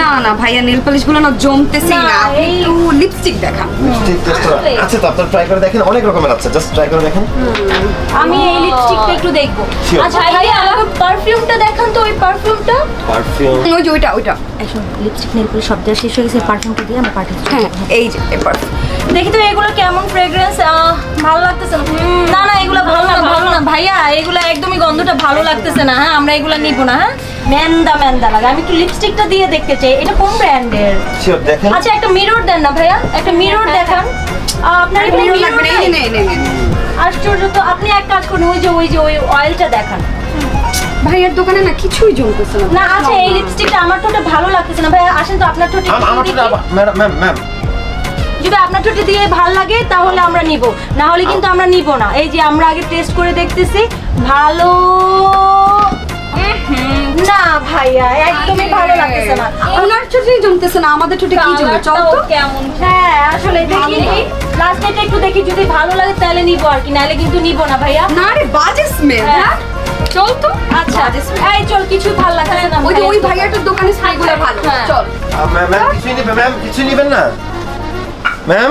না না ভাইয়া নেল পলিশ গুলো না জমতেছে না, একটু লিপস্টিক দেখান। লিপস্টিক টেস্ট আচ্ছা তো আপনারা ট্রাই করে দেখেন, অনেক রকমের আছে, জাস্ট ট্রাই করে দেখেন। আমি এই লিপস্টিকটা একটু দেখবো। Sure. আচ্ছা ভাইয়া আমাকে পারফিউমটা দেখান তো, ওই পারফিউমটা। পারফিউম ওই যে ওইটা এখন লিপস্টিক নেল পলিশ সব দেওয়া শেষ হয়ে গেছে, পারফিউমটা দিয়ে আমরা পার্টি। হ্যাঁ এই যে এই পারফিউম। দেখি তো এগুলো কেমন ফ্রেগ্রেন্স। ভালো লাগতেছে না। না না এগুলো ভালো না, ভালো না ভাইয়া, এগুলো একদমই গন্ধটা ভালো লাগতেছে না। হ্যাঁ আমরা এগুলো নিব না। হ্যাঁ ম্যান্দা ম্যান্দা লাগে। আমি একটু লিপস্টিকটা দিয়ে দেখতে চাই, এটা কোন ব্র্যান্ডের? শিওর দেখেন। আচ্ছা একটা মিরর দেন না ভাইয়া, একটা মিরর দেখান। আপনার এখানে মিরর মিরর লাগবে না, নাই? এই নে নে। আশ্চর্য তো, আপনি এক কাজ করুন, ওই যে ওই অয়েলটা দেখান। ভাইয়ার দোকানে না কিছুই জমতেছে না। না আচ্ছা এই লিপস্টিকটা আমার ঠোঁটে ভালো লাগতেছে না ভাইয়া, আসেন তো আপনার ঠোঁটে আমার তো ম্যাডাম ম্যাম যদি আপনার ঠোঁটে দিয়ে ভালো লাগে তাহলে আমরা নিব, না হলে কিন্তু আমরা নিব না। এই যে আমরা আগে টেস্ট করে দেখতেছি, ভালো না ভাইয়া, একদমই ভালো লাগতেছে না। ওনার ঠোঁটে জমতেছে না, আমাদের ঠোঁটে কি জমে? চল তো। কেমন? হ্যাঁ আসলে দেখি লাস্ট এটা একটু দেখি, যদি ভালো লাগে তাহলে নিব আর কি, নাহলে কিন্তু নিব না ভাইয়া। না রে বাজে স্মেল। হ্যাঁ। চল তো। আচ্ছা এই চল, কিছু ভালো লাগছে না। ওই যে ওই ভাইয়াটার দোকানে স্প্রেগুলো ভালো। হ্যাঁ। চল। ম্যাম কিছু নিবেন না ম্যাম?